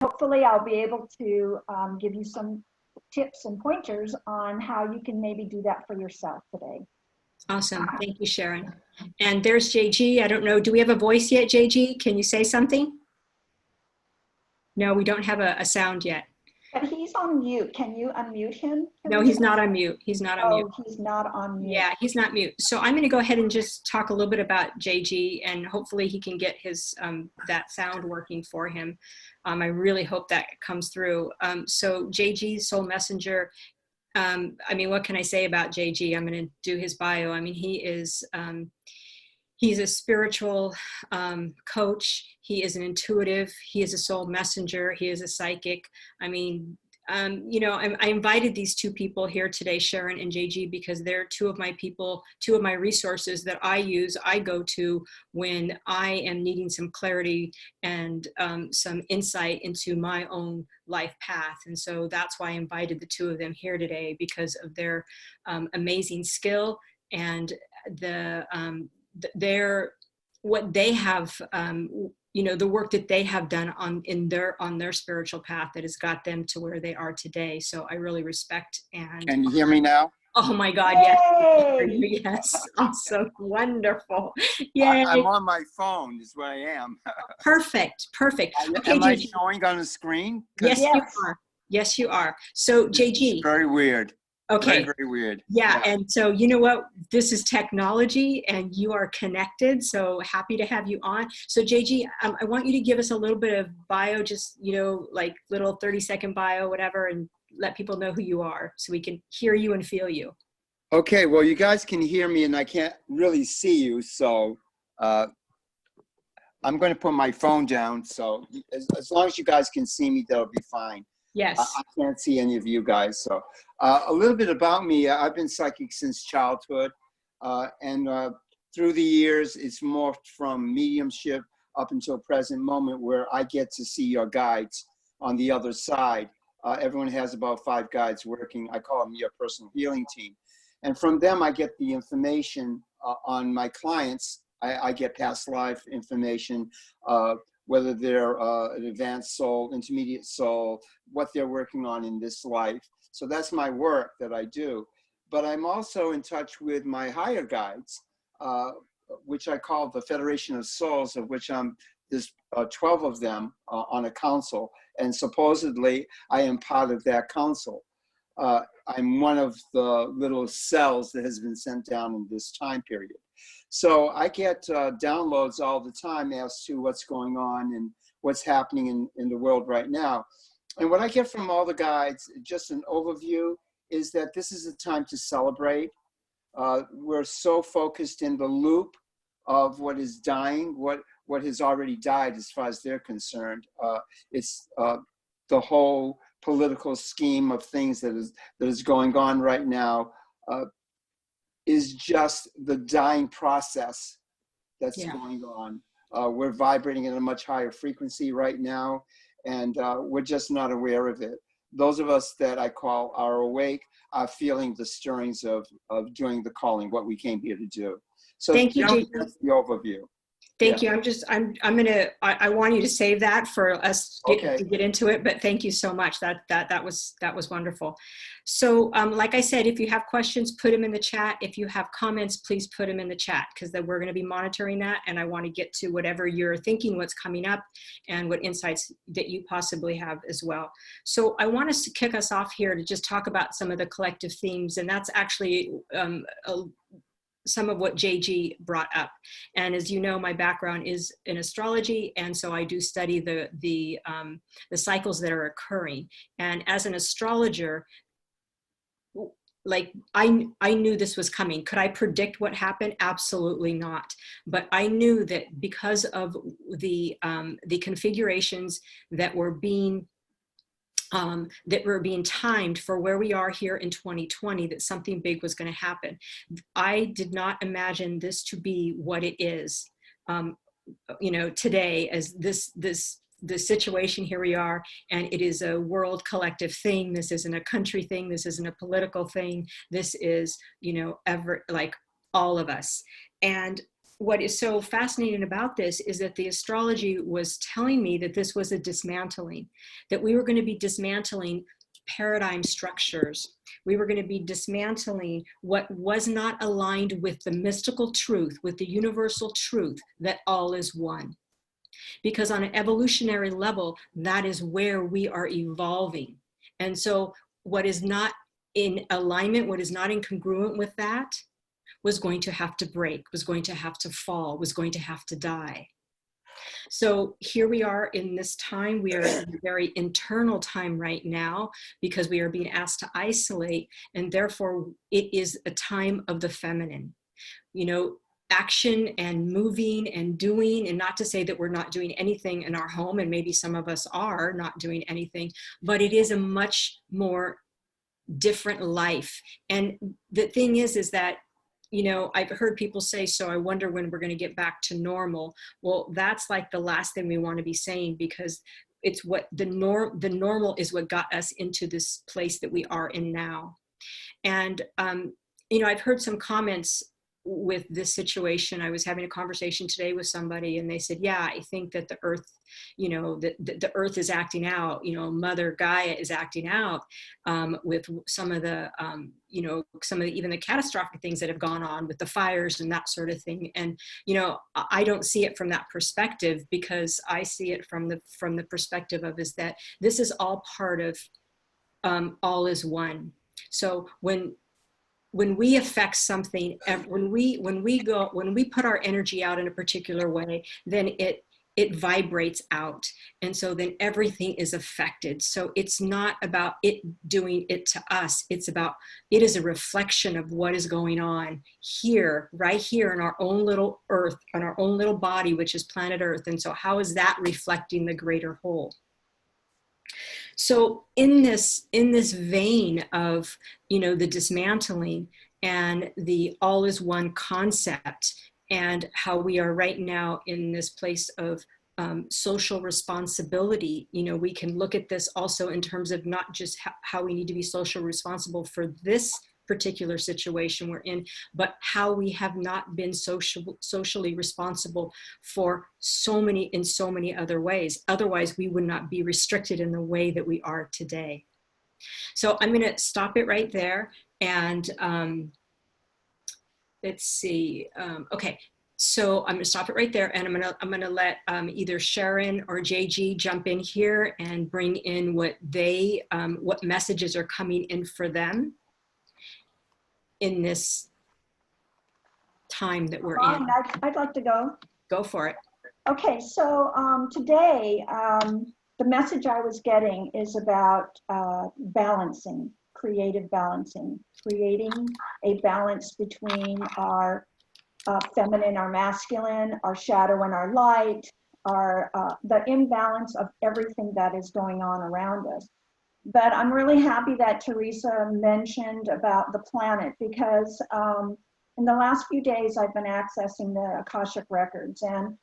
hopefully I'll be able to give you some tips and pointers on how you can maybe do that for yourself today. Awesome. Thank you, Sharon. And there's JG. I don't know. Do we have a voice yet, JG? Can you say something? No, we don't have a sound yet. But he's on mute. Can you unmute him? No, he's not on mute. He's not on mute. Oh, he's not on mute. Yeah, he's not mute. So I'm going to go ahead and just talk a little bit about JG, and hopefully he can get his that sound working for him. I really hope that comes through. So JG, Soul Messenger. I mean, what can I say about JG? I'm going to do his bio. I mean, he is, he's a spiritual coach. He is an intuitive. He is a soul messenger. He is a psychic. I mean, you know, I invited these two people here today, Sharon and JG, because they're two of my people, two of my resources that I use, I go to when I am needing some clarity and some insight into my own life path. And so that's why I invited the two of them here today, because of their amazing skill and what they have, you know, the work that they have done on their spiritual path that has got them to where they are today. So I really respect and. Can you hear me now? Oh my God, yes. Yes, awesome, wonderful. Yay. I'm on my phone is where I am. Perfect. Okay, am I showing on the screen? Yes, you are. Yes, you are. So JG. It's very weird. Okay. Very, very weird. Yeah, and so you know what? This is technology and you are connected, so happy to have you on. So JG, I want you to give us a little bit of bio, just, you know, like little 30-second bio, whatever, and let people know who you are so we can hear you and feel you. Okay, well, you guys can hear me and I can't really see you, so I'm going to put my phone down. So as long as you guys can see me, that'll be fine. Yes. I can't see any of you guys. So a little bit about me. I've been psychic since childhood. And through the years, it's morphed from mediumship up until present moment where I get to see your guides on the other side. Everyone has about 5 guides working. I call them your personal healing team. And from them, I get the information on my clients. I get past life information, whether they're an advanced soul, intermediate soul, what they're working on in this life. So that's my work that I do. But I'm also in touch with my higher guides, which I call the Federation of Souls, of which there's 12 of them on a council. And supposedly I am part of that council. I'm one of the little cells that has been sent down in this time period. So I get downloads all the time as to what's going on and what's happening in the world right now. And what I get from all the guides, just an overview, is that this is a time to celebrate. We're so focused in the loop of what is dying, what has already died as far as they're concerned. It's the whole political scheme of things that is going on right now is just the dying process that's going on. We're vibrating at a much higher frequency right now, and we're just not aware of it. Those of us that I call are awake are feeling the stirrings of doing the calling, what we came here to do. So thank you, that's the overview. Thank you. I want you to save that for us to get into it, but thank you so much. That was wonderful. So like I said, if you have questions, put them in the chat. If you have comments, please put them in the chat, because then we're going to be monitoring that. And I want to get to whatever you're thinking, what's coming up, and what insights that you possibly have as well. So I want us to kick us off here to just talk about some of the collective themes. And that's actually some of what JG brought up. And as you know, my background is in astrology, and so I do study the cycles that are occurring. And as an astrologer, like I knew this was coming. Could I predict what happened? Absolutely not. But I knew that because of the configurations that were being timed for where we are here in 2020, that something big was going to happen. I did not imagine this to be what it is, you know, today, as the situation here we are, and it is a world collective thing. This isn't a country thing. This isn't a political thing. This is, you know, like all of us. And what is so fascinating about this is that the astrology was telling me that this was a dismantling, that we were going to be dismantling paradigm structures. We were going to be dismantling what was not aligned with the mystical truth, with the universal truth that all is one. Because on an evolutionary level, that is where we are evolving. And so what is not in alignment, what is not incongruent with that, was going to have to break, was going to have to fall, was going to have to die. So here we are in this time. We are in a very internal time right now because we are being asked to isolate, and therefore it is a time of the feminine. You know, action and moving and doing, and not to say that we're not doing anything in our home, and maybe some of us are not doing anything, but it is a much more different life. And the thing is that, you know, I've heard people say, so I wonder when we're going to get back to normal. Well, that's like the last thing we want to be saying, because it's what the normal is what got us into this place that we are in now. And, you know, I've heard some comments with this situation. I was having a conversation today with somebody, and they said, yeah, I think that the earth, you know, the earth is acting out, you know, Mother Gaia is acting out with some of the, you know, some of the, even the catastrophic things that have gone on with the fires and that sort of thing. And, you know, I don't see it from that perspective, because I see it from the perspective of is that this is all part of all is one. So when we affect something, when we put our energy out in a particular way, then it vibrates out. And so then everything is affected. So it's not about it doing it to us. It's about, it is a reflection of what is going on here, right here in our own little earth, on our own little body, which is planet Earth. And so how is that reflecting the greater whole? So in this vein of, you know, the dismantling and the all is one concept, and how we are right now in this place of social responsibility, you know, we can look at this also in terms of not just how we need to be social responsible for this particular situation we're in, but how we have not been socially responsible for in so many other ways. Otherwise, we would not be restricted in the way that we are today. So I'm going to stop it right there. And let's see. Okay. So I'm going to stop it right there, and I'm going to let either Sharon or JG jump in here and bring in what messages are coming in for them in this time that we're in. I'd like to go. Go for it. Okay, so today, the message I was getting is about balancing, creative balancing, creating a balance between our feminine, our masculine, our shadow and our light, the imbalance of everything that is going on around us. But I'm really happy that Teresa mentioned about the planet, because in the last few days I've been accessing the Akashic records, and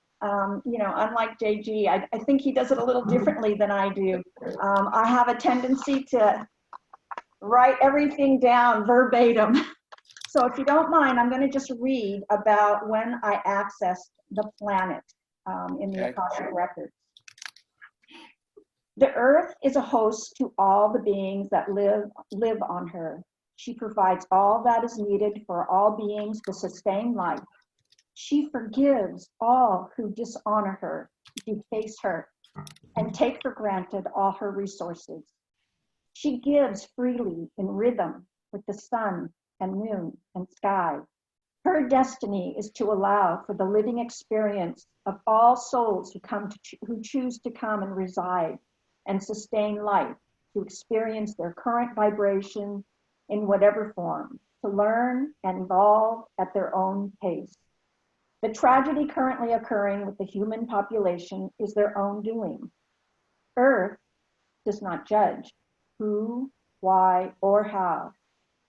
you know, unlike JG, I think he does it a little differently than I do. I have a tendency to write everything down verbatim. So if you don't mind, I'm going to just read about when I accessed the planet in the Akashic records. The earth is a host to all the beings that live on her. She provides all that is needed for all beings to sustain life. She forgives all who dishonor her, deface her, and take for granted all her resources. She gives freely in rhythm with the sun and moon and sky. Her destiny is to allow for the living experience of all souls who choose to come and reside and sustain life, to experience their current vibration in whatever form, to learn and evolve at their own pace. The tragedy currently occurring with the human population is their own doing. Earth does not judge who, why, or how.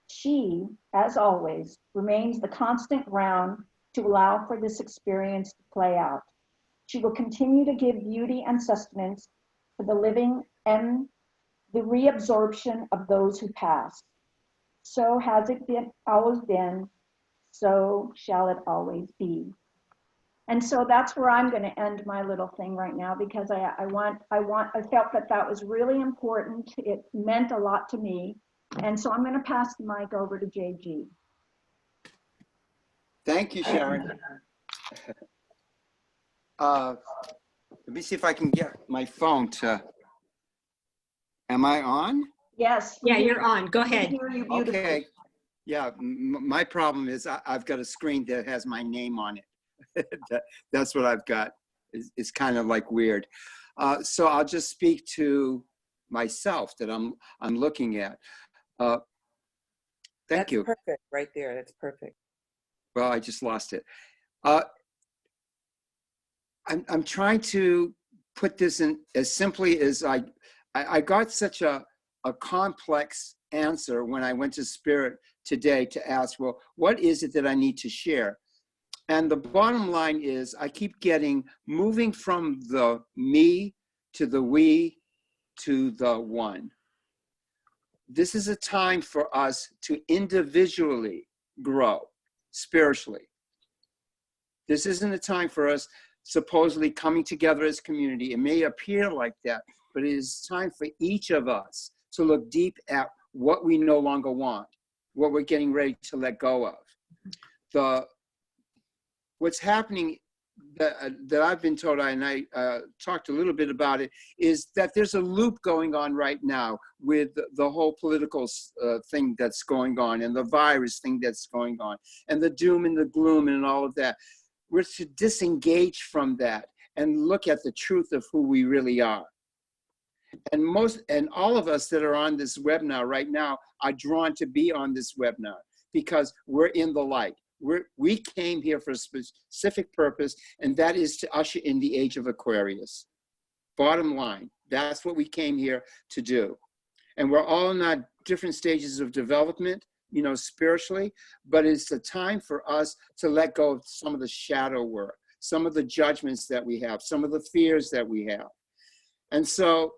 She, as always, remains the constant ground to allow for this experience to play out. She will continue to give beauty and sustenance for the living and the reabsorption of those who pass. So has it always been, so shall it always be. And so that's where I'm going to end my little thing right now, because I felt that that was really important. It meant a lot to me. And so I'm going to pass the mic over to JG. Thank you, Sharon. Let me see if I can get my phone to, am I on? Yes. Yeah, you're on. Go We can ahead. hear you beautifully. Okay. Yeah, my problem is I've got a screen that has my name on it. That's what I've got. It's kind of like weird. So I'll just speak to myself that I'm looking at. Thank you. That's perfect right there. That's perfect. Well, I just lost it. I'm trying to put this in as simply as I got such a complex answer when I went to Spirit today to ask, well, what is it that I need to share? And the bottom line is I keep getting moving from the me to the we to the one. This is a time for us to individually grow spiritually. This isn't a time for us supposedly coming together as community. It may appear like that, but it is time for each of us to look deep at what we no longer want, what we're getting ready to let go of. What's happening that I've been told, and I talked a little bit about it, is that there's a loop going on right now with the whole political thing that's going on, and the virus thing that's going on, and the doom and the gloom and all of that. We're to disengage from that and look at the truth of who we really are. And all of us that are on this webinar right now are drawn to be on this webinar because we're in the light. We came here for a specific purpose, and that is to usher in the age of Aquarius. Bottom line, that's what we came here to do. And we're all in our different stages of development, you know, spiritually, but it's a time for us to let go of some of the shadow work, some of the judgments that we have, some of the fears that we have. And so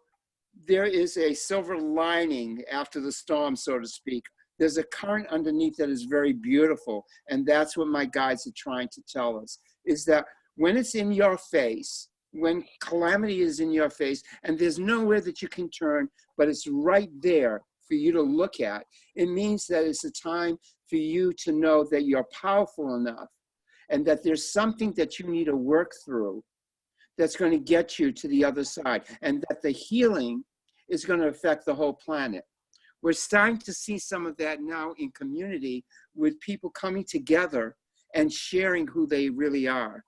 there is a silver lining after the storm, so to speak. There's a current underneath that is very beautiful. And that's what my guides are trying to tell us, is that when it's in your face, when calamity is in your face, and there's nowhere that you can turn, but it's right there for you to look at, it means that it's a time for you to know that you're powerful enough and that there's something that you need to work through that's going to get you to the other side, and that the healing is going to affect the whole planet. We're starting to see some of that now in community with people coming together and sharing who they really are.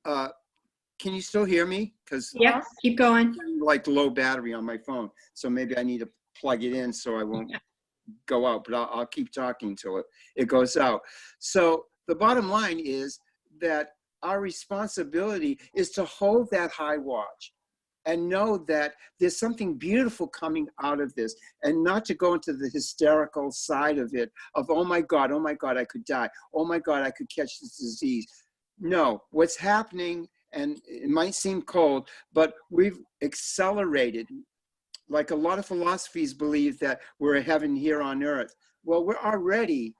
Can you still hear me? Because Yep, keep going. I'm like low battery on my phone, so maybe I need to plug it in so I won't go out, but I'll keep talking till it goes out. So the bottom line is that our responsibility is to hold that high watch and know that there's something beautiful coming out of this, and not to go into the hysterical side of it, of, oh my God, I could die. Oh my God, I could catch this disease. No, what's happening, and it might seem cold, but we've accelerated. Like a lot of philosophies believe that we're a heaven here on earth. Well, we're already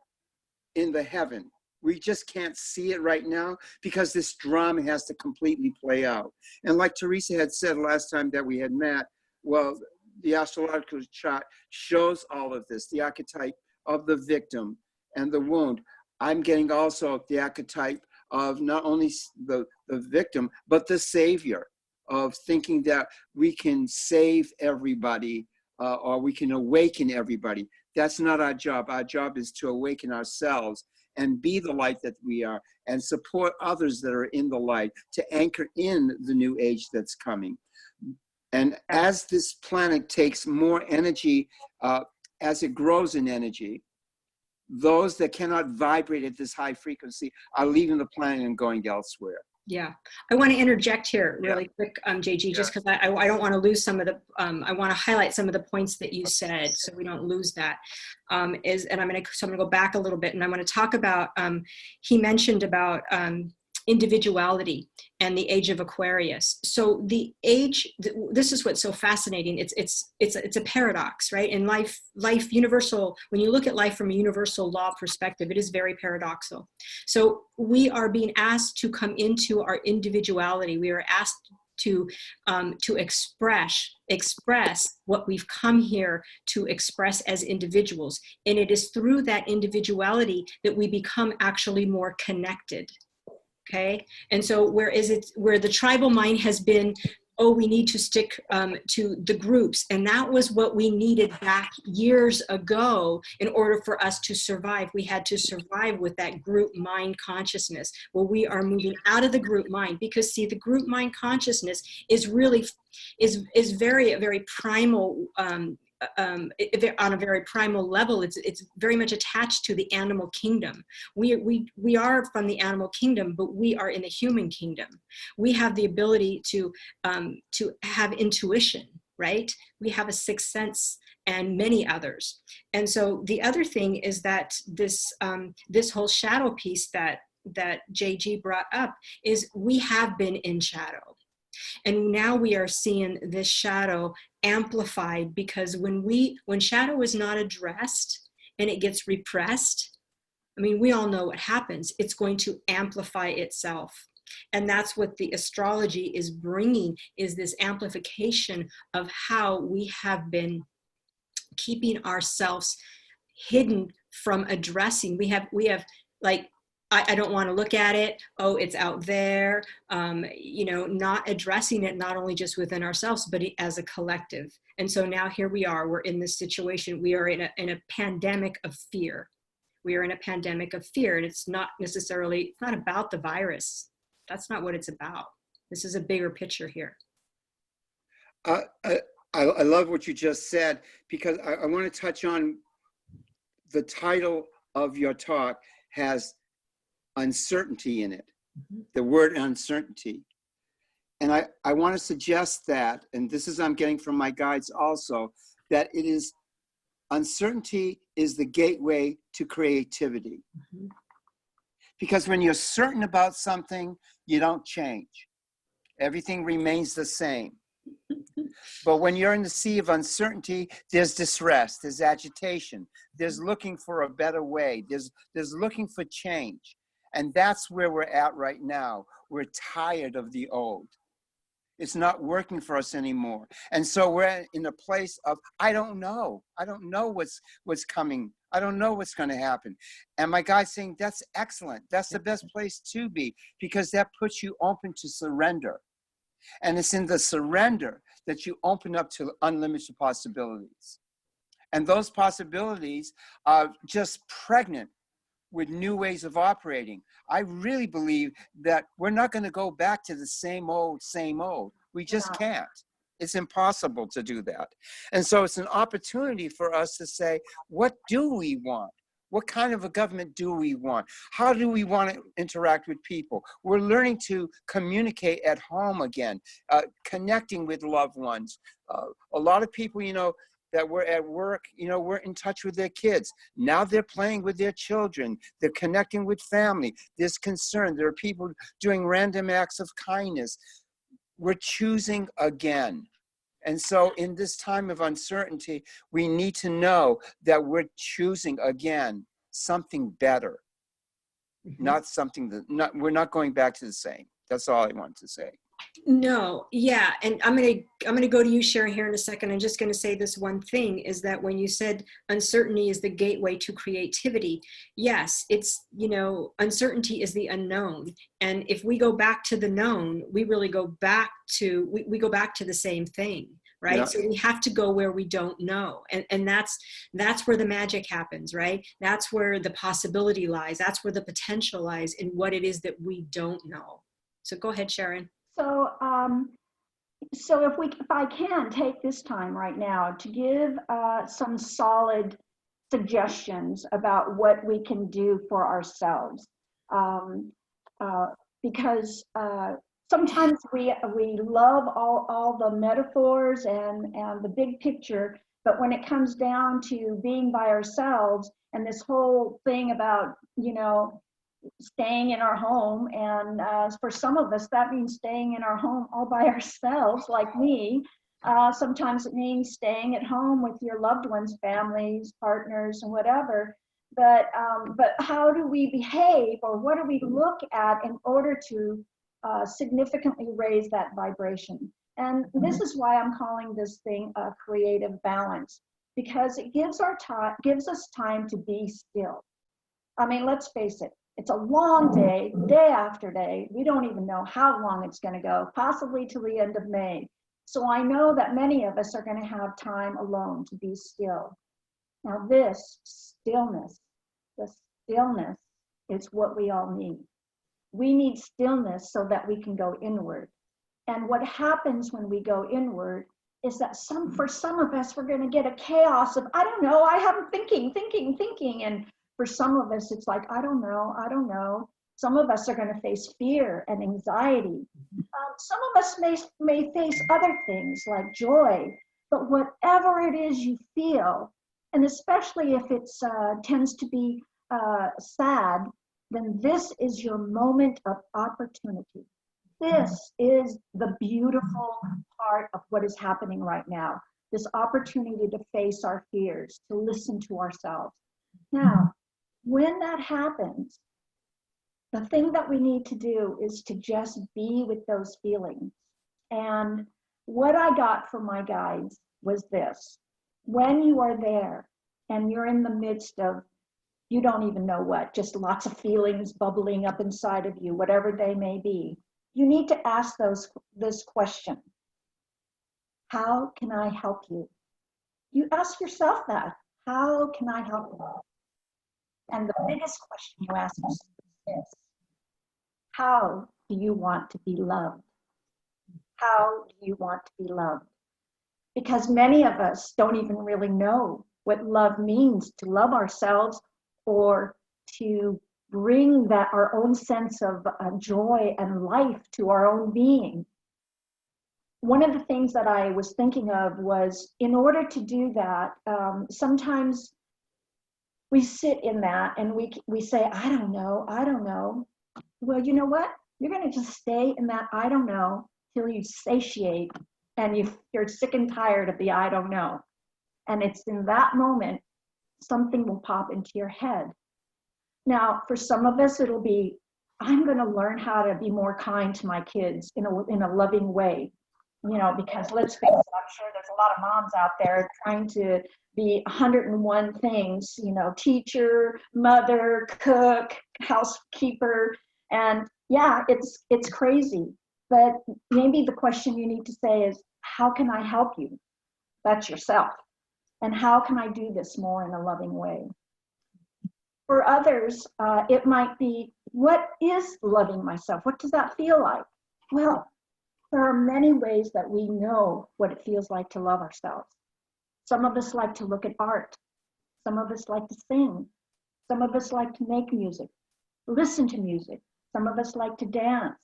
in the heaven. We just can't see it right now because this drama has to completely play out. And like Teresa had said last time that we had met, well, the astrological chart shows all of this, the archetype of the victim and the wound. I'm getting also the archetype of not only the victim, but the savior, of thinking that we can save everybody or we can awaken everybody. That's not our job. Our job is to awaken ourselves and be the light that we are, and support others that are in the light to anchor in the new age that's coming. And as this planet takes more energy, as it grows in energy, those that cannot vibrate at this high frequency are leaving the planet and going elsewhere. Yeah, I want to interject here really quick, JG, just because I don't want to lose some of the, I want to highlight some of the points that you said so we don't lose that. So I'm going to go back a little bit, and I want to talk about, he mentioned about individuality and the age of Aquarius. So the age, this is what's so fascinating. It's a paradox, right? In life universal, when you look at life from a universal law perspective, it is very paradoxical. So we are being asked to come into our individuality. We are asked to express what we've come here to express as individuals. And it is through that individuality that we become actually more connected. Okay. And so where the tribal mind has been, oh, we need to stick to the groups. And that was what we needed back years ago in order for us to survive. We had to survive with that group mind consciousness. Well, we are moving out of the group mind because, see, the group mind consciousness is really, is very, very primal, on a very primal level. It's very much attached to the animal kingdom. We are from the animal kingdom, but we are in the human kingdom. We have the ability to have intuition, right? We have a sixth sense and many others. And so the other thing is that this whole shadow piece that JG brought up is we have been in shadow. And now we are seeing this shadow amplified, because when shadow is not addressed and it gets repressed, I mean, we all know what happens. It's going to amplify itself. And that's what the astrology is bringing, is this amplification of how we have been keeping ourselves hidden from addressing. We have like, I don't want to look at it. Oh, it's out there. Not addressing it, not only just within ourselves, but as a collective. And so now here we are. We're in this situation. We are in a pandemic of fear. We are in a pandemic of fear, and it's not about the virus. That's not what it's about. This is a bigger picture here. I love what you just said, because I want to touch on the title of your talk has uncertainty in it, the word uncertainty. And I want to suggest that, and this is I'm getting from my guides also, that it is uncertainty is the gateway to creativity. Because when you're certain about something, you don't change. Everything remains the same. But when you're in the sea of uncertainty, there's distress, there's agitation, there's looking for a better way, there's looking for change. And that's where we're at right now. We're tired of the old. It's not working for us anymore. And so we're in a place of, I don't know. I don't know what's coming. I don't know what's going to happen. And my guy's saying, that's excellent. That's the best place to be, because that puts you open to surrender. And it's in the surrender that you open up to unlimited possibilities. And those possibilities are just pregnant with new ways of operating. I really believe that we're not going to go back to the same old. We just can't. It's impossible to do that. And so it's an opportunity for us to say, what do we want? What kind of a government do we want? How do we want to interact with people? We're learning to communicate at home again, connecting with loved ones. A lot of people, that were at work, we're in touch with their kids. Now they're playing with their children. They're connecting with family. There's concern. There are people doing random acts of kindness. We're choosing again. And so in this time of uncertainty, we need to know that we're choosing again something better, not something we're not going back to the same. That's all I wanted to say. No, yeah, and I'm gonna go to you, Sharon, here in a second. I'm just gonna say this one thing, is that when you said uncertainty is the gateway to creativity, yes, it's, uncertainty is the unknown. And if we go back to the known, we really go back to, we go back to the same thing, right? Yeah. So we have to go where we don't know. And that's where the magic happens, right? That's where the possibility lies. That's where the potential lies, in what it is that we don't know. So go ahead, Sharon. So if I can take this time right now to give some solid suggestions about what we can do for ourselves, because sometimes we love all the metaphors and the big picture, but when it comes down to being by ourselves and this whole thing about staying in our home. And for some of us, that means staying in our home all by ourselves, like me. Sometimes it means staying at home with your loved ones, families, partners, and whatever. But how do we behave, or what do we look at in order to significantly raise that vibration? And this is why I'm calling this thing a creative balance, because it gives us time to be still. I mean, let's face it, it's a long day, day after day. We don't even know how long it's going to go, possibly till the end of May. So I know that many of us are going to have time alone to be still. Now this stillness, the stillness is what we all need. We need stillness so that we can go inward. And what happens when we go inward is that for some of us, we're going to get a chaos of, I don't know, I have thinking. And for some of us, it's like, I don't know. Some of us are going to face fear and anxiety. Some of us may face other things like joy. But whatever it is you feel, and especially if it tends to be sad, then this is your moment of opportunity. This is the beautiful part of what is happening right now. This opportunity to face our fears, to listen to ourselves. Now, when that happens, the thing that we need to do is to just be with those feelings. And what I got from my guides was this: when you are there and you're in the midst of, you don't even know what, just lots of feelings bubbling up inside of you, whatever they may be, you need to ask this question: how can I help you? You ask yourself that. How can I help you? And the biggest question you ask yourself is this: how do you want to be loved? How do you want to be loved? Because many of us don't even really know what love means, to love ourselves or to bring that our own sense of joy and life to our own being. One of the things that I was thinking of was, in order to do that, sometimes we sit in that and we say, I don't know. Well, you know what? You're going to just stay in that I don't know till you satiate and you're sick and tired of the I don't know. And it's in that moment something will pop into your head. Now, for some of us, it'll be, I'm going to learn how to be more kind to my kids in a loving way. You know, because let's face it, I'm sure there's a lot of moms out there trying to be 101 things, you know, teacher, mother, cook, housekeeper. And yeah, it's crazy. But maybe the question you need to say is, how can I help you? That's yourself. And how can I do this more in a loving way? For others, it might be, what is loving myself? What does that feel like? Well, there are many ways that we know what it feels like to love ourselves. Some of us like to look at art. Some of us like to sing. Some of us like to make music, listen to music. Some of us like to dance.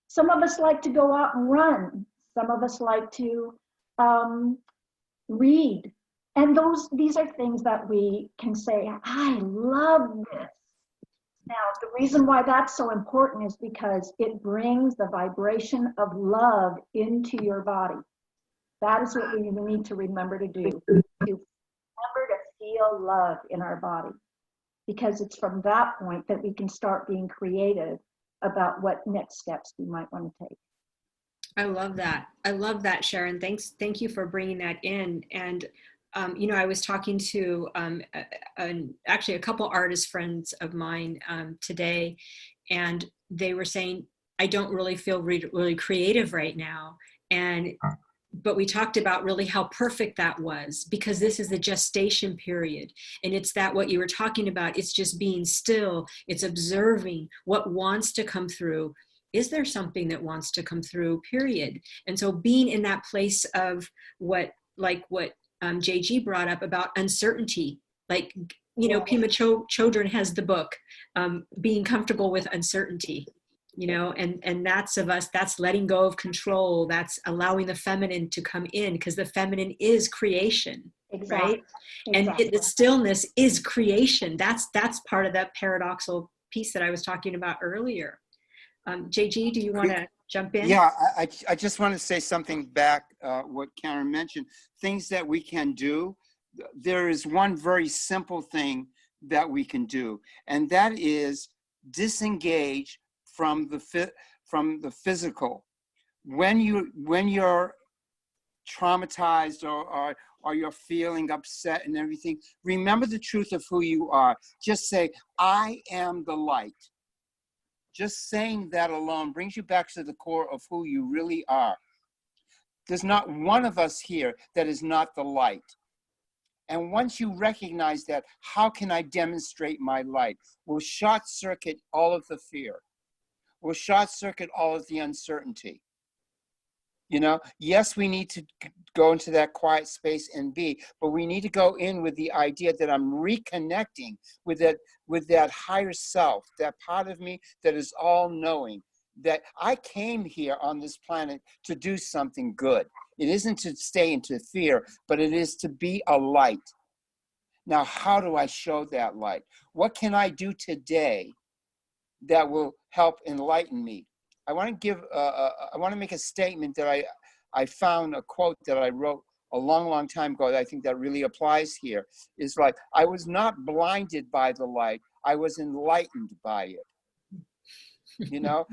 Some of us like to go out and run. Some of us like to read. And these are things that we can say, I love this. Now, the reason why that's so important is because it brings the vibration of love into your body. That is what we need to remember to do, to remember to feel love in our body. Because it's from that point that we can start being creative about what next steps we might want to take. I love that, Sharon. Thank you for bringing that in. And you know, I was talking to actually a couple artist friends of mine today, and they were saying, I don't really feel really creative right now. But we talked about really how perfect that was, because this is the gestation period. And it's that what you were talking about, it's just being still, it's observing what wants to come through. Is there something that wants to come through, period? And so being in that place of what JG brought up about uncertainty, like, you know, Pema Chodron has the book, Being Comfortable with Uncertainty, you know, and that's letting go of control. That's allowing the feminine to come in, because the feminine is creation, right? Exactly. And the stillness is creation. That's part of that paradoxical piece that I was talking about earlier. JG, do you want to jump in? Yeah, I just want to say something back, what Karen mentioned, things that we can do. There is one very simple thing that we can do, and that is disengage from the physical. When you're traumatized or you're feeling upset and everything, remember the truth of who you are. Just say, I am the light. Just saying that alone brings you back to the core of who you really are. There's not one of us here that is not the light. And once you recognize that, how can I demonstrate my light? We'll short circuit all of the fear. We'll short circuit all of the uncertainty. You know, yes, we need to go into that quiet space and be, but we need to go in with the idea that I'm reconnecting with that higher self, that part of me that is all knowing, that I came here on this planet to do something good. It isn't to stay into fear, but it is to be a light. Now, how do I show that light? What can I do today that will help enlighten me? I want to make a statement that I found a quote that I wrote a long time ago that I think that really applies here. Is like, I was not blinded by the light, I was enlightened by it. You know,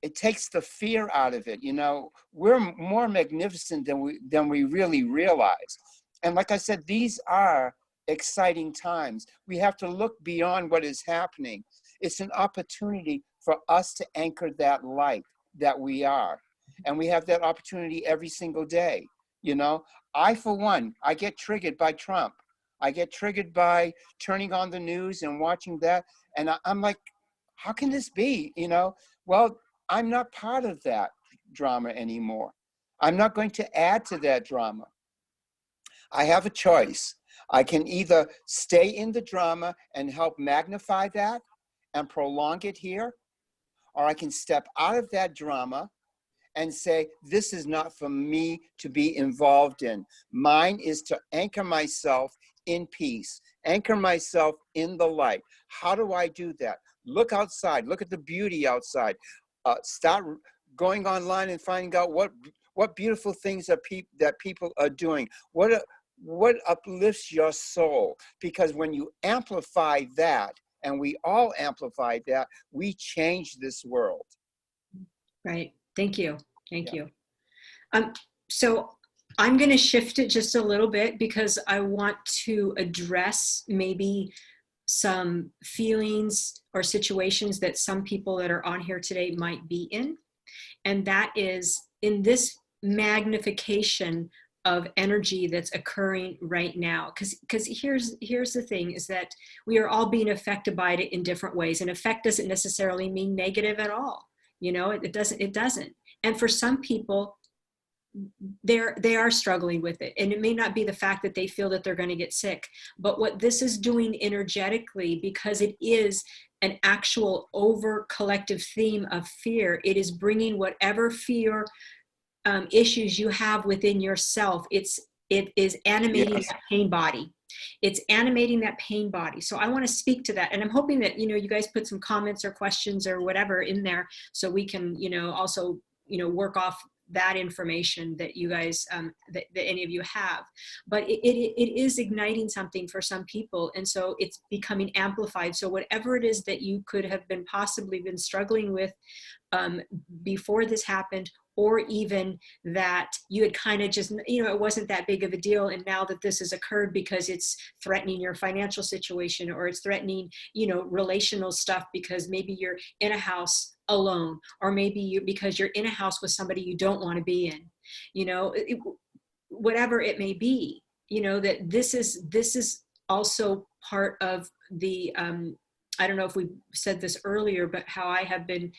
it takes the fear out of it. You know, we're more magnificent than we really realize. And like I said, these are exciting times. We have to look beyond what is happening. It's an opportunity for us to anchor that light that we are. And we have that opportunity every single day. You know, I, for one, I get triggered by Trump. I get triggered by turning on the news and watching that. And I'm like, how can this be? You know, well, I'm not part of that drama anymore. I'm not going to add to that drama. I have a choice. I can either stay in the drama and help magnify that and prolong it here, or I can step out of that drama and say, this is not for me to be involved in. Mine is to anchor myself in peace, anchor myself in the light. How do I do that? Look outside, look at the beauty outside. Start going online and finding out what beautiful things that people are doing. What uplifts your soul? Because when you amplify that, and we all amplify that, we change this world. Right. Thank you. Thank Yeah. you. So I'm going to shift it just a little bit because I want to address maybe some feelings or situations that some people that are on here today might be in. And that is in this magnification of energy that's occurring right now. Because here's the thing, is that we are all being affected by it in different ways. And affect doesn't necessarily mean negative at all. You know, it doesn't. And for some people, they are struggling with it. And it may not be the fact that they feel that they're going to get sick, but what this is doing energetically, because it is an actual over collective theme of fear, it is bringing whatever fear issues you have within yourself. It is animating Yes. that pain body. It's animating that pain body. So I want to speak to that. And I'm hoping that, you guys put some comments or questions or whatever in there so we can, also, work off that information that you guys, that any of you have. But it is igniting something for some people. And so it's becoming amplified. So whatever it is that you could have been possibly been struggling with before this happened, or even that you had kind of just, it wasn't that big of a deal. And now that this has occurred because it's threatening your financial situation, or it's threatening, relational stuff because maybe you're in a house alone, or maybe because you're in a house with somebody you don't want to be in, whatever it may be, that this is also part of the, I don't know if we said this earlier, but how I have been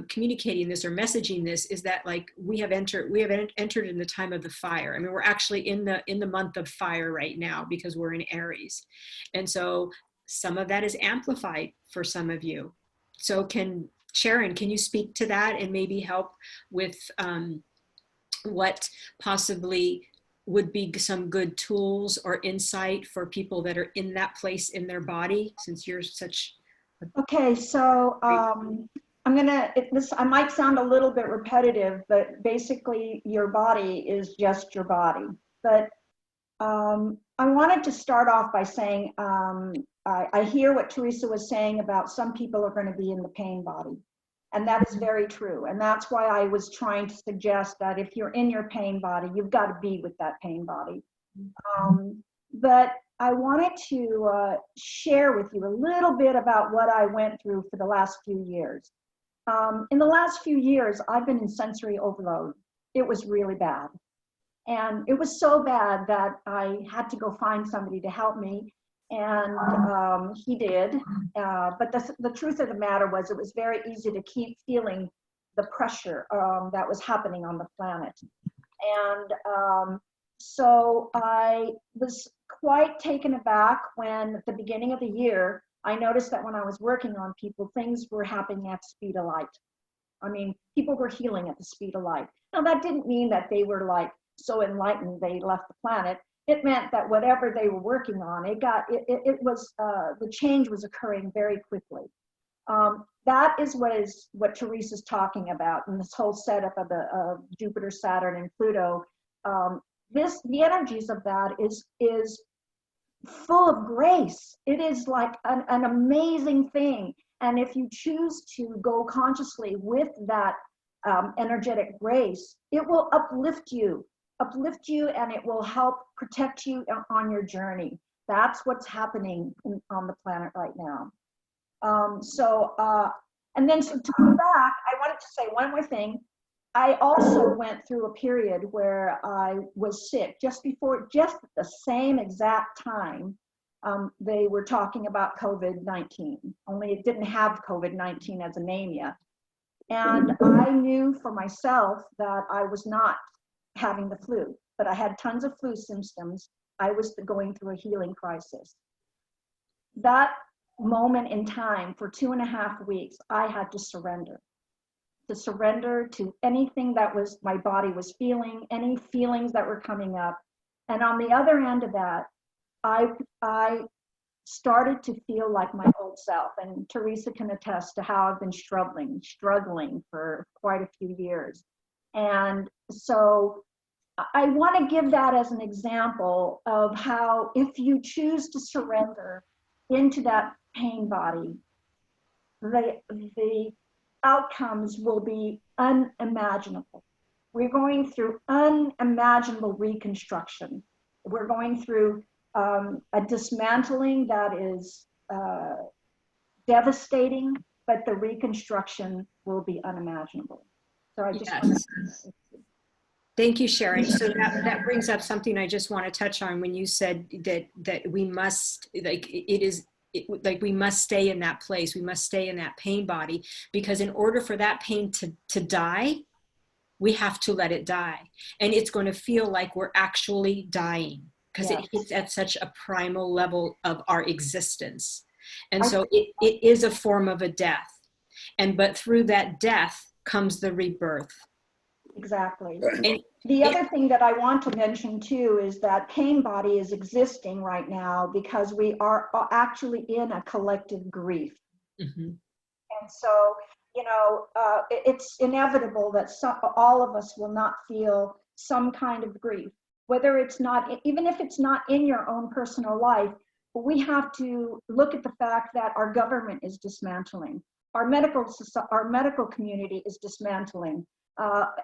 communicating this or messaging this is that, like, we have entered in the time of the fire. I mean, we're actually in the month of fire right now because we're in Aries. And so some of that is amplified for some of you. So Sharon, can you speak to that and maybe help with what possibly would be some good tools or insight for people that are in that place in their body, since you're such Okay, so I'm gonna, I might sound a little bit repetitive, but basically your body is just your body. But I wanted to start off by saying, I hear what Teresa was saying about some people are going to be in the pain body. And that is very true. And that's why I was trying to suggest that if you're in your pain body, you've got to be with that pain body. But I wanted to share with you a little bit about what I went through for the last few years. In the last few years, I've been in sensory overload. It was really bad. And it was so bad that I had to go find somebody to help me. And he did. But the truth of the matter was it was very easy to keep feeling the pressure that was happening on the planet. And so I was quite taken aback when at the beginning of the year, I noticed that when I was working on people, things were happening at the speed of light. I mean, people were healing at the speed of light. Now, that didn't mean that they were like so enlightened they left the planet. It meant that whatever they were working on, the change was occurring very quickly. That is what Teresa's talking about in this whole setup of the Jupiter, Saturn, and Pluto. The energies of that is full of grace. It is like an amazing thing. And if you choose to go consciously with that energetic grace, it will uplift you, and it will help protect you on your journey. That's what's happening on the planet right now. And then to go back, I wanted to say one more thing. I also went through a period where I was sick just the same exact time they were talking about COVID-19, only it didn't have COVID-19 as a name yet. And I knew for myself that I was not having the flu, but I had tons of flu symptoms. I was going through a healing crisis. That moment in time, for 2.5 weeks, I had to surrender to anything that was my body was feeling, any feelings that were coming up. And on the other end of that, I started to feel like my old self. And Teresa can attest to how I've been struggling for quite a few years. And so I want to give that as an example of how if you choose to surrender into that pain body, the outcomes will be unimaginable. We're going through unimaginable reconstruction. We're going through a dismantling that is devastating, but the reconstruction will be unimaginable. So I just want to Thank you, Sharon. So that brings up something I just want to touch on when you said that we must, we must stay in that place. We must stay in that pain body, because in order for that pain to die, we have to let it die. And it's going to feel like we're actually dying, because it hits at such a primal level of our existence. And so it is a form of a death. But through that death comes the rebirth. Exactly. And the other thing that I want to mention too is that pain body is existing right now because we are actually in a collective grief. Mm-hmm. And so, it's inevitable that all of us will not feel some kind of grief, whether it's not, even if it's not in your own personal life. We have to look at the fact that our government is dismantling, our medical community is dismantling.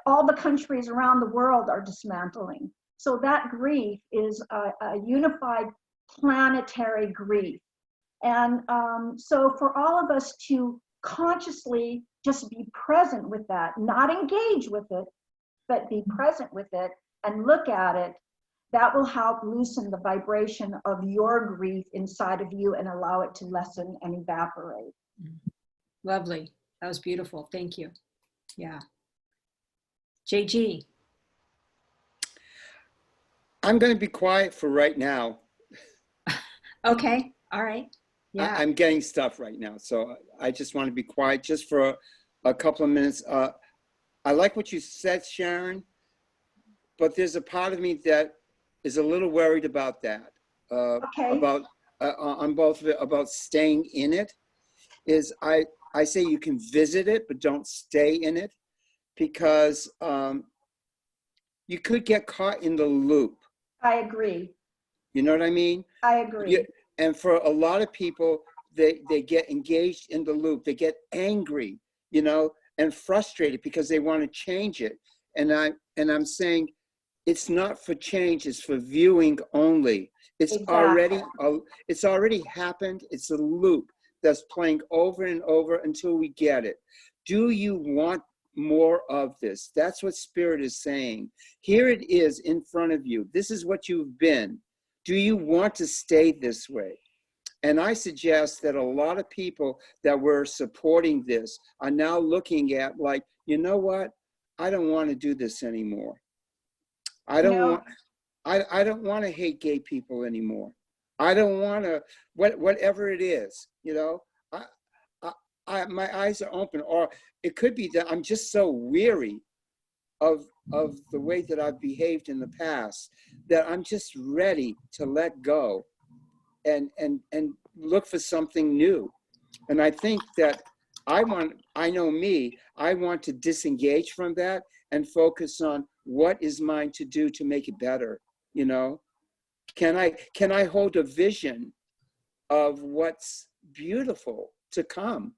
All the countries around the world are dismantling. So that grief is a unified planetary grief. And so for all of us to consciously just be present with that, not engage with it, but be present with it and look at it, that will help loosen the vibration of your grief inside of you and allow it to lessen and evaporate. Lovely. That was beautiful. Thank you. Yeah. JG. I'm going to be quiet for right now. Okay. All right. Yeah. I'm getting stuff right now. So I just want to be quiet just for a couple of minutes. I like what you said, Sharon, but there's a part of me that is a little worried about that. Okay. About on both of it, about staying in it. is I say you can visit it, but don't stay in it, because you could get caught in the loop. I agree. You know what I mean? I agree. And for a lot of people, they get engaged in the loop. They get angry, you know, and frustrated because they want to change it. And I'm saying it's not for change, it's for viewing only. It's Exactly. it's already happened. It's a loop that's playing over and over until we get it. Do you want more of this? That's what Spirit is saying. Here it is in front of you. This is what you've been. Do you want to stay this way? And I suggest that a lot of people that were supporting this are now looking at, like, you know what? I don't want to do this anymore. I don't want to hate gay people anymore. I don't want to, whatever it is, you know, my eyes are open. Or it could be that I'm just so weary of the way that I've behaved in the past that I'm just ready to let go and look for something new. And I think that I know me, I want to disengage from that and focus on what is mine to do to make it better. You know, can I hold a vision of what's beautiful to come?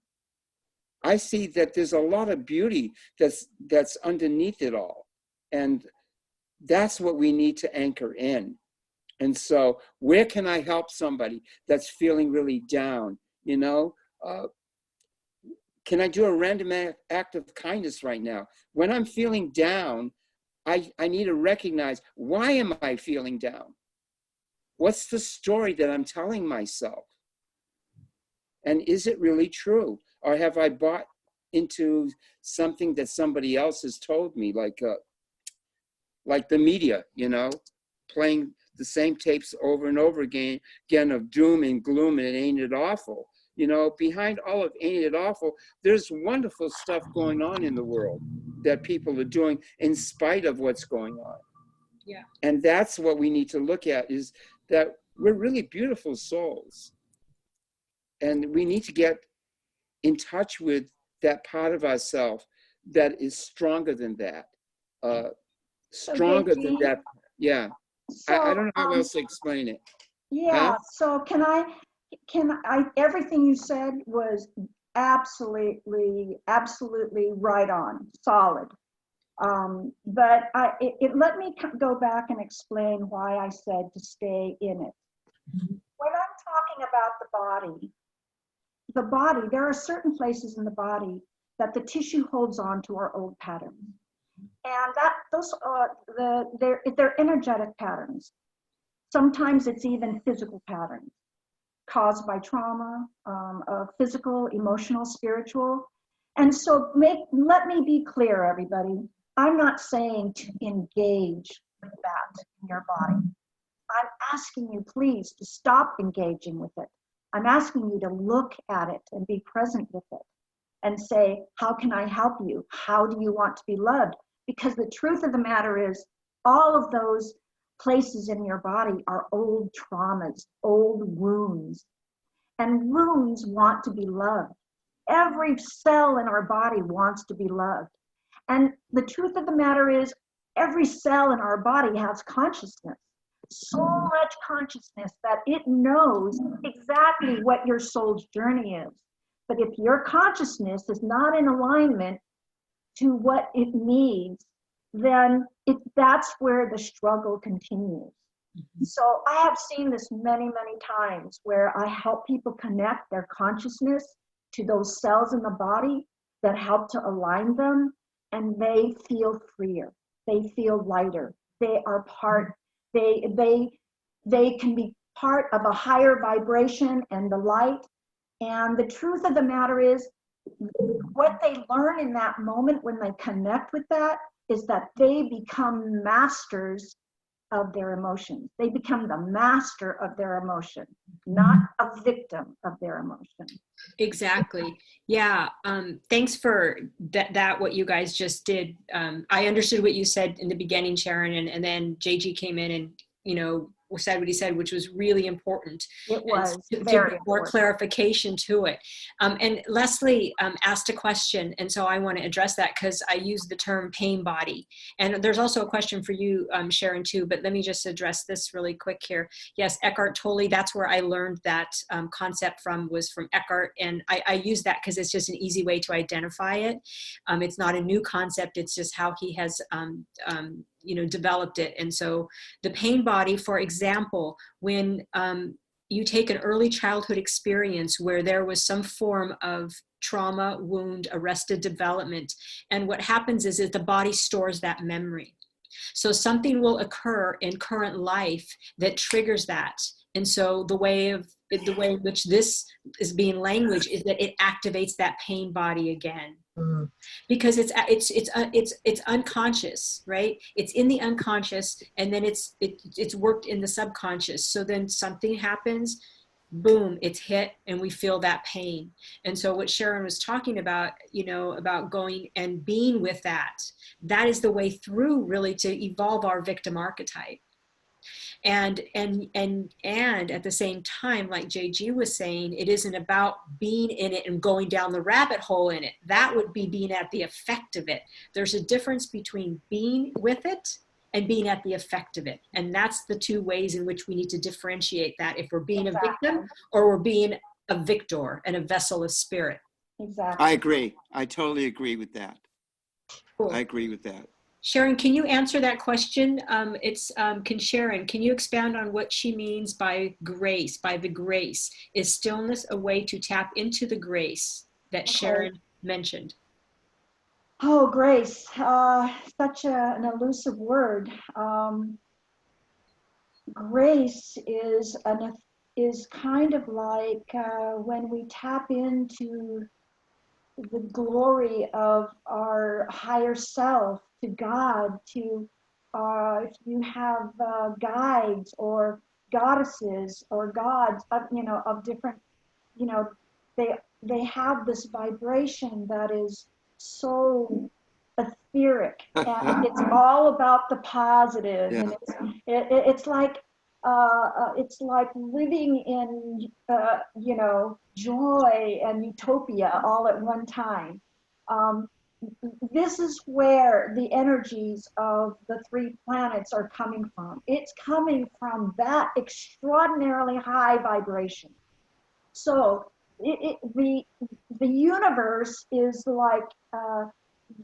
I see that there's a lot of beauty that's underneath it all. And that's what we need to anchor in. And so where can I help somebody that's feeling really down? You know, can I do a random act of kindness right now? When I'm feeling down, I need to recognize, why am I feeling down? What's the story that I'm telling myself? And is it really true? Or have I bought into something that somebody else has told me, like the media, you know, playing the same tapes over and over again of doom and gloom and ain't it awful? You know, behind all of ain't it awful, there's wonderful stuff going on in the world that people are doing in spite of what's going on. Yeah. And that's what we need to look at, is that we're really beautiful souls. And we need to get in touch with that part of ourselves that is stronger than that. Stronger than that. Yeah. So, I don't know how else to explain it. yeah, Huh? so can I, everything you said was absolutely right on, solid. But let me go back and explain why I said to stay in it. When I'm talking about the body, there are certain places in the body that the tissue holds on to our old patterns. And they're energetic patterns. Sometimes it's even physical patterns caused by trauma, physical, emotional, spiritual. And so let me be clear, everybody. I'm not saying to engage with that in your body. I'm asking you, please, to stop engaging with it. I'm asking you to look at it and be present with it and say, how can I help you? How do you want to be loved? Because the truth of the matter is, all of those places in your body are old traumas, old wounds. And wounds want to be loved. Every cell in our body wants to be loved. And the truth of the matter is, every cell in our body has consciousness. So much consciousness that it knows exactly what your soul's journey is. But if your consciousness is not in alignment to what it needs, then that's where the struggle continues. So I have seen this many, many times where I help people connect their consciousness to those cells in the body that help to align them, and they feel freer. They feel lighter. They are part, they can be part of a higher vibration and the light. And the truth of the matter is, what they learn in that moment when they connect with that is that they become masters of their emotions. They become the master of their emotion, not a victim of their emotion. Exactly. Yeah. Thanks for that, what you guys just did. I understood what you said in the beginning, Sharon, and then JG came in and, you know, said what he said, which was really important. It was to very bring more important. clarification to it. And Leslie asked a question, and so I want to address that because I use the term pain body. And there's also a question for you, Sharon, too, but let me just address this really quick here. Yes, Eckhart Tolle, that's where I learned that concept from, was from Eckhart. And I use that because it's just an easy way to identify it. It's not a new concept, it's just how he has developed it. And so the pain body, for example, when you take an early childhood experience where there was some form of trauma, wound, arrested development, and what happens is that the body stores that memory. So something will occur in current life that triggers that. And so the way in which this is being languaged is that it activates that pain body again. Because it's unconscious, right? It's in the unconscious, and then it's worked in the subconscious. So then something happens, boom, it's hit, and we feel that pain. And so what Sharon was talking about, about going and being with that is the way through, really, to evolve our victim archetype. And at the same time, like JG was saying, it isn't about being in it and going down the rabbit hole in it. That would be being at the effect of it. There's a difference between being with it and being at the effect of it. And that's the two ways in which we need to differentiate that, if we're being a victim or we're being a victor and a vessel of spirit. Exactly. I agree. I totally agree with that. Cool. I agree with that. Sharon, can you answer that question? Sharon, can you expand on what she means by grace, by the grace? Is stillness a way to tap into the grace that Sharon mentioned? Oh, grace, such an elusive word. Grace is kind of like when we tap into the glory of our higher self, to God, to if you have guides or goddesses or gods of different, they have this vibration that is so etheric, and it's all about the positive. Yeah. And it's like living in joy and utopia all at one time. This is where the energies of the three planets are coming from. It's coming from that extraordinarily high vibration. So the universe is like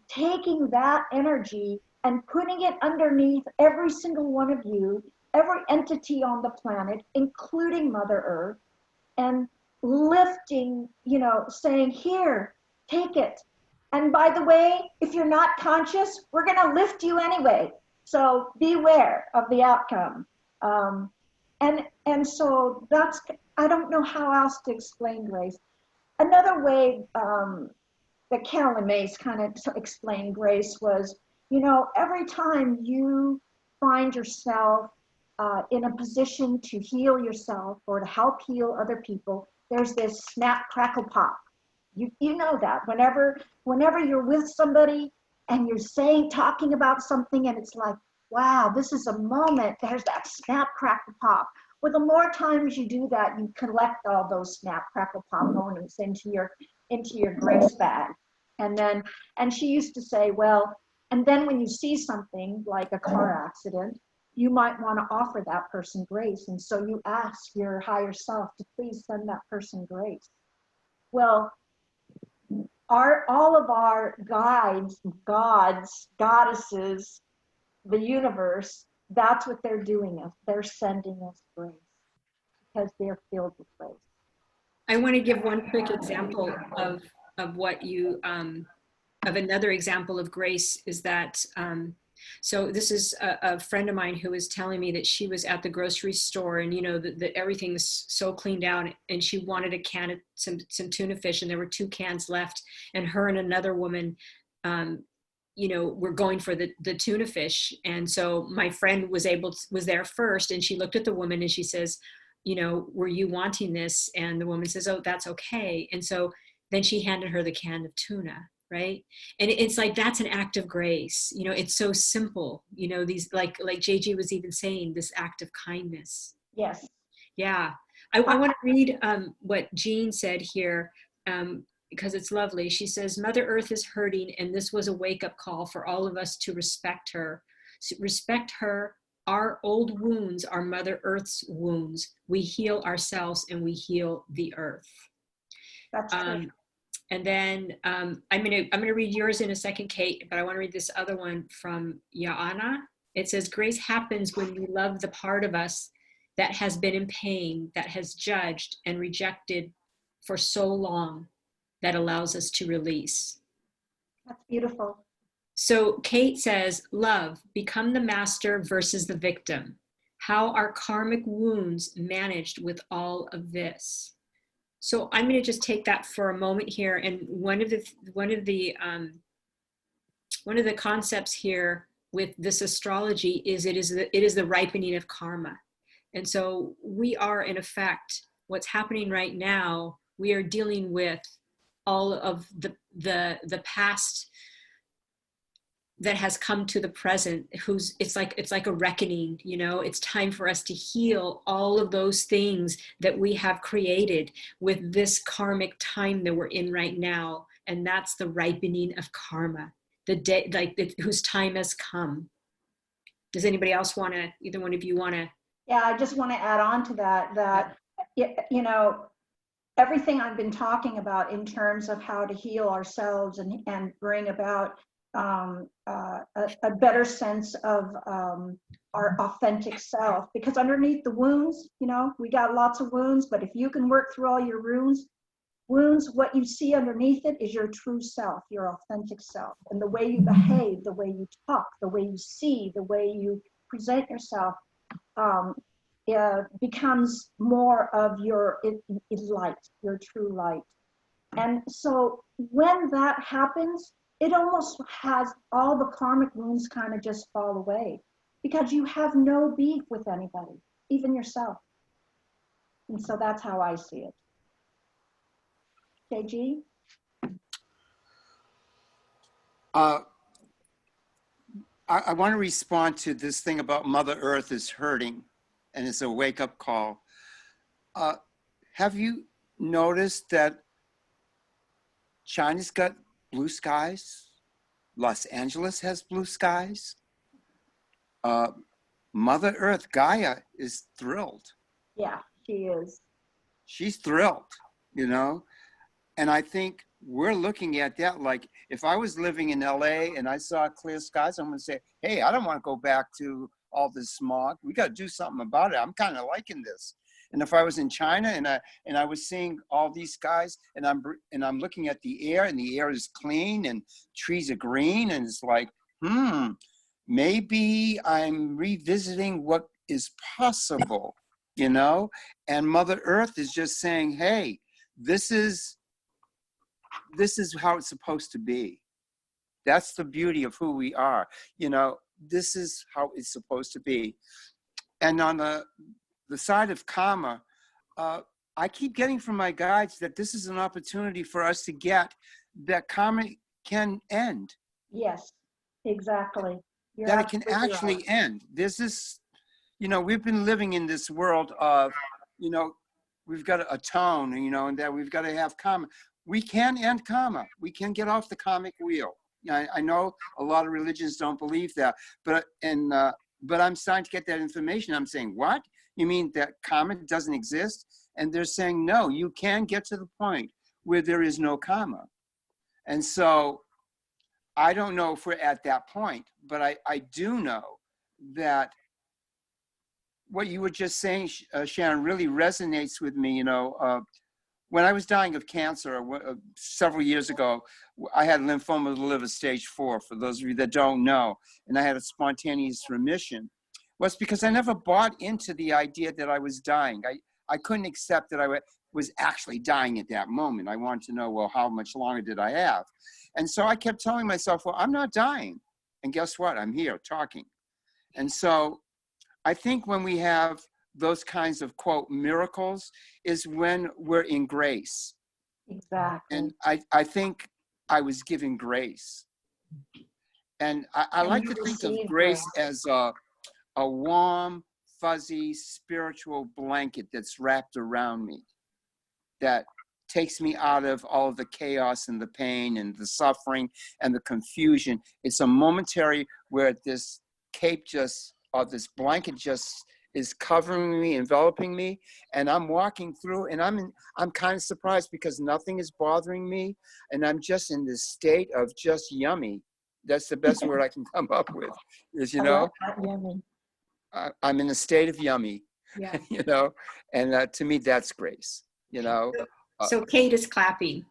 taking that energy and putting it underneath every single one of you, every entity on the planet, including Mother Earth, and lifting, saying, here, take it. And by the way, if you're not conscious, we're going to lift you anyway. So beware of the outcome. And so that's, I don't know how else to explain grace. Another way that Carolyn Mays kind of explained grace was, every time you find yourself in a position to heal yourself or to help heal other people, there's this snap, crackle, pop. You know that whenever you're with somebody and you're talking about something and it's like, wow, this is a moment, there's that snap, crackle, pop. Well, the more times you do that, you collect all those snap, crackle, pop moments into your grace bag. And she used to say, well, and then when you see something like a car accident, you might want to offer that person grace. And so you ask your higher self to please send that person grace. Well, all of our guides, gods, goddesses, the universe, that's what they're doing. They're sending us grace because they're filled with grace. I want to give one quick example of what you, of another example of grace is that, so this is a friend of mine who was telling me that she was at the grocery store and, that everything's so cleaned out, and she wanted a can of some tuna fish, and there were 2 cans left, and her and another woman, were going for the tuna fish. And so my friend was there first, and she looked at the woman and she says, were you wanting this? And the woman says, oh, that's okay. And so then she handed her the can of tuna. right? And it's like, that's an act of grace. You know, it's so simple, you know, these, like JG was even saying, this act of kindness. Yes. Yeah. I want to read what Jean said here, because it's lovely. She says, Mother Earth is hurting, and this was a wake-up call for all of us to respect her. Respect her. Our old wounds are Mother Earth's wounds. We heal ourselves and we heal the earth. That's true. And then I'm gonna read yours in a second, Kate, but I want to read this other one from Yaana. It says, grace happens when we love the part of us that has been in pain, that has judged and rejected for so long, that allows us to release. That's beautiful. So Kate says, love, become the master versus the victim. How are karmic wounds managed with all of this? So I'm going to just take that for a moment here. And one of the concepts here with this astrology is it is the ripening of karma. And so we are, in effect, what's happening right now, we are dealing with all of the past that has come to the present, it's like a reckoning, you know. It's time for us to heal all of those things that we have created with this karmic time that we're in right now. And that's the ripening of karma, the day, whose time has come. Does anybody else want to, either one of you want to? Yeah, I just want to add on to that, you know, everything I've been talking about in terms of how to heal ourselves and bring about a better sense of our authentic self, because underneath the wounds, you know, we got lots of wounds, but if you can work through all your wounds, what you see underneath it is your true self, your authentic self, and the way you behave, the way you talk, the way you see, the way you present yourself becomes more of your light, your true light. And so when that happens, it almost has all the karmic wounds kind of just fall away, because you have no beef with anybody, even yourself. And so that's how I see it. JG? I want to respond to this thing about Mother Earth is hurting, and it's a wake-up call. Have you noticed that China's got blue skies? Los Angeles has blue skies. Mother Earth, Gaia, is thrilled. Yeah, she is. She's thrilled, you know? And I think we're looking at that like, if I was living in LA and I saw clear skies, I'm gonna say, hey, I don't wanna go back to all this smog. We gotta do something about it. I'm kind of liking this. And if I was in China and I was seeing all these skies and I'm looking at the air, and the air is clean and trees are green, and it's like, maybe I'm revisiting what is possible, you know? And Mother Earth is just saying, hey, this is how it's supposed to be. That's the beauty of who we are. You know, this is how it's supposed to be. And on the side of karma, I keep getting from my guides that this is an opportunity for us to get that karma can end. Yes, exactly. You're That it can absolutely actually end. There's this, you know, we've been living in this world of, you know, we've got to atone, you know, and that we've got to have karma. We can end karma. We can get off the karmic wheel. I know a lot of religions don't believe that, but I'm starting to get that information. I'm saying, what? You mean that karma doesn't exist? And they're saying, no, you can get to the point where there is no karma. And so I don't know if we're at that point, but I do know that what you were just saying, Sharon, really resonates with me. You know, when I was dying of cancer several years ago, I had lymphoma of the liver stage 4, for those of you that don't know, and I had a spontaneous remission. Was because I never bought into the idea that I was dying. I couldn't accept that I was actually dying at that moment. I wanted to know, well, how much longer did I have? And so I kept telling myself, well, I'm not dying. And guess what? I'm here talking. And so I think when we have those kinds of, quote, miracles is when we're in grace. Exactly. And I think I was given grace. And I And like you to think of received grace as a warm, fuzzy, spiritual blanket that's wrapped around me, that takes me out of all of the chaos and the pain and the suffering and the confusion. It's a momentary where this cape just, or this blanket just is covering me, enveloping me, and I'm walking through, and I'm kind of surprised because nothing is bothering me, and I'm just in this state of just yummy. That's the best word I can come up with, is, you I know, like that, yummy. I'm in a state of yummy, Yeah. you know, and to me, that's grace, you know. So Kate is clapping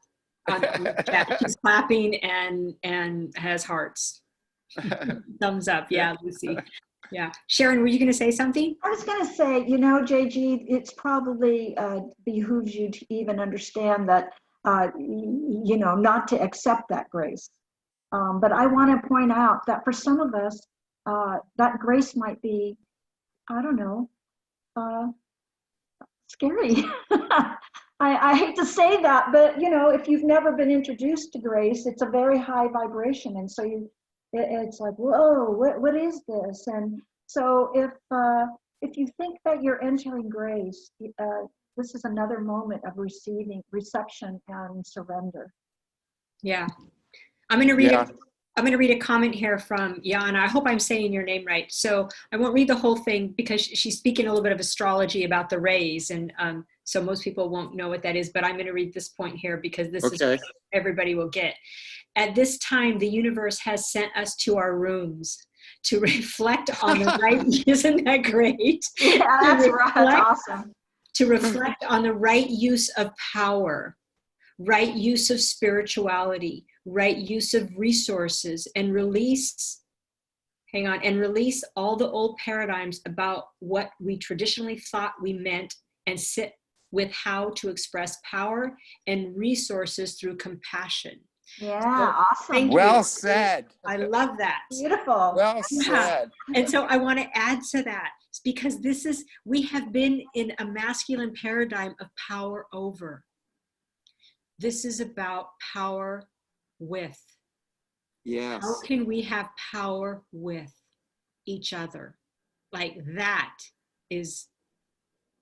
on the chat. She's clapping and has hearts. Thumbs up. Yeah, Lucy. Yeah. Sharon, were you going to say something? I was going to say, you know, JG, it's probably behooves you to even understand that, you know, not to accept that grace. But I want to point out that for some of us, that grace might be, I don't know, scary. I hate to say that, but you know, if you've never been introduced to grace, it's a very high vibration, and so it's like, whoa, what is this? And so if you think that you're entering grace, this is another moment of reception, and surrender. Yeah. I'm going to read Yeah. I'm going to read a comment here from Yana. I hope I'm saying your name right. So I won't read the whole thing because she's speaking a little bit of astrology about the rays. And so most people won't know what that is, but I'm going to read this point here because this is what everybody will get. At this time, the universe has sent us to our rooms to reflect on the right, isn't that great? Yeah, that's right. That's awesome. To reflect on the right use of power, right use of spirituality, right use of resources, and release all the old paradigms about what we traditionally thought we meant, and sit with how to express power and resources through compassion. Yeah, So, awesome. Well said. I love that. Beautiful. Well said. And so I want to add to that because we have been in a masculine paradigm of power over. This is about power with. Yes. How can we have power with each other? Like that's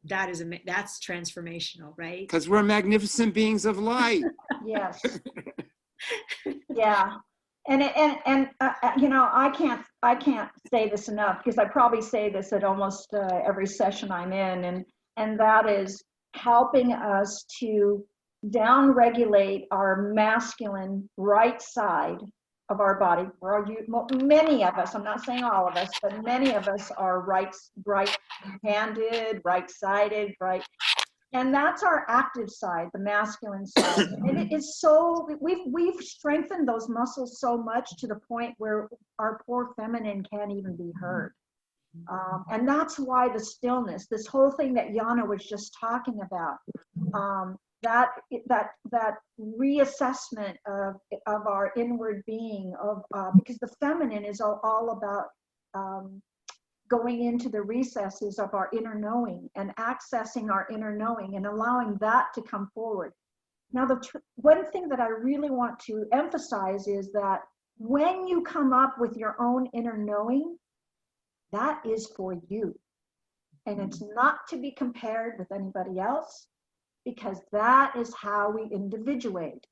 transformational, right? Because we're magnificent beings of light. Yes. Yeah. And you know, I can't say this enough because I probably say this at almost every session I'm in, and that is helping us to down-regulate our masculine right side of our body. Many of us, I'm not saying all of us, but many of us are right-handed, right-sided, right. And that's our active side, the masculine side. And it is so, we've strengthened those muscles so much to the point where our poor feminine can't even be heard. And that's why the stillness, this whole thing that Yana was just talking about, that reassessment of our inward being, because the feminine is all about going into the recesses of our inner knowing and accessing our inner knowing and allowing that to come forward. Now, one thing that I really want to emphasize is that when you come up with your own inner knowing, that is for you. And it's not to be compared with anybody else, because that is how we individuate.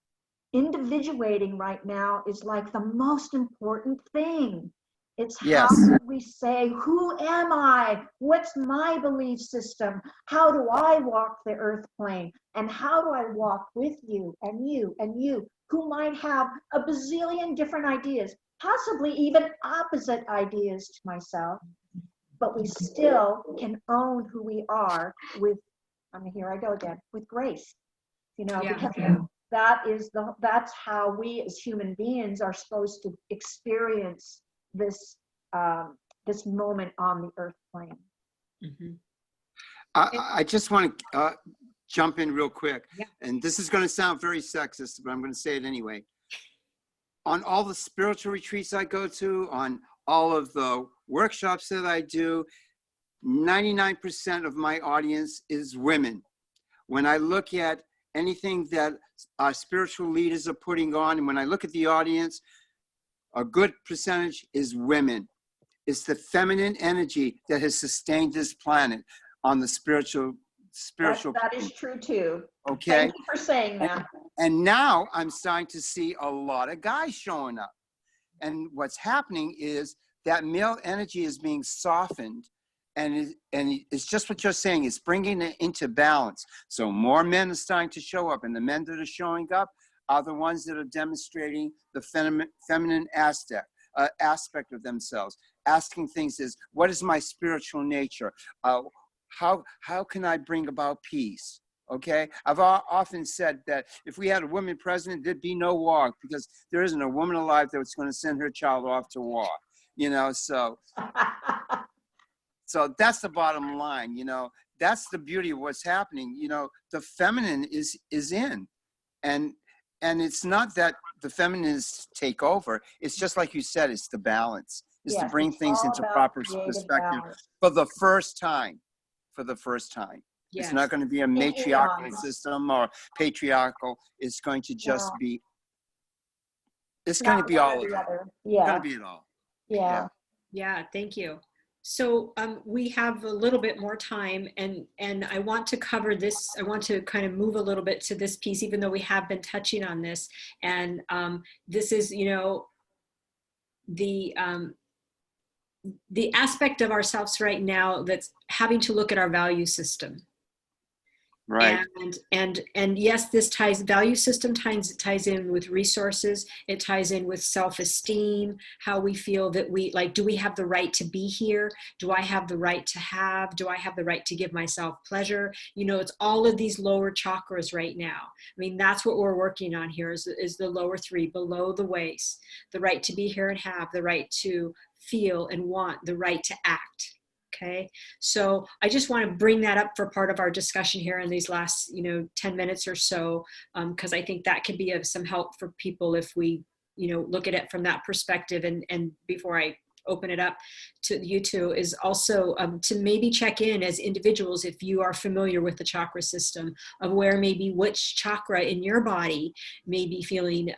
Individuating right now is like the most important thing. It's how we say, who am I? What's my belief system? How do I walk the earth plane? And how do I walk with you and you and you, who might have a bazillion different ideas, possibly even opposite ideas to myself, but we still can own who we are with, here I go again, with grace, you know, because that's how we as human beings are supposed to experience this this moment on the earth plane. Mm-hmm. I just want to jump in real quick. Yeah. And this is going to sound very sexist, but I'm going to say it anyway. On all the spiritual retreats I go to, on all of the workshops that I do, 99% of my audience is women. When I look at anything that our spiritual leaders are putting on. And when I look at the audience, a good percentage is women. It's the feminine energy that has sustained this planet on the spiritual. That is true too. Okay. Thank you for saying that. And now I'm starting to see a lot of guys showing up. And what's happening is that male energy is being softened. And it's just what you're saying. It's bringing it into balance. So more men are starting to show up. And the men that are showing up are the ones that are demonstrating the feminine aspect of themselves. Asking things is, what is my spiritual nature? How can I bring about peace? Okay, I've often said that if we had a woman president, there'd be no war, because there isn't a woman alive that's going to send her child off to war. You know, so that's the bottom line. You know, that's the beauty of what's happening. You know, the feminine is in, and it's not that the feminists take over. It's just like you said, it's the balance. It's to bring things into proper perspective for the first time. Yes. It's not going to be a matriarchal system or patriarchal. It's going to just be, it's going to be all of it. Yeah. It's going to be it all. Yeah. Yeah, thank you. So we have a little bit more time, and I want to cover this. I want to kind of move a little bit to this piece, even though we have been touching on this. And this is, you know, the aspect of ourselves right now that's having to look at our value system. Right. And yes, this value system ties in with resources. It ties in with self-esteem, how we feel that do we have the right to be here? Do I have the right to have? Do I have the right to give myself pleasure? You know, it's all of these lower chakras right now. I mean, that's what we're working on here is the lower three, below the waist, the right to be here and have, the right to feel and want, the right to act. Okay, so I just want to bring that up for part of our discussion here in these last, 10 minutes or so, because I think that could be of some help for people if we, look at it from that perspective. And before I open it up to you two, is also to maybe check in as individuals, if you are familiar with the chakra system, of where maybe which chakra in your body may be feeling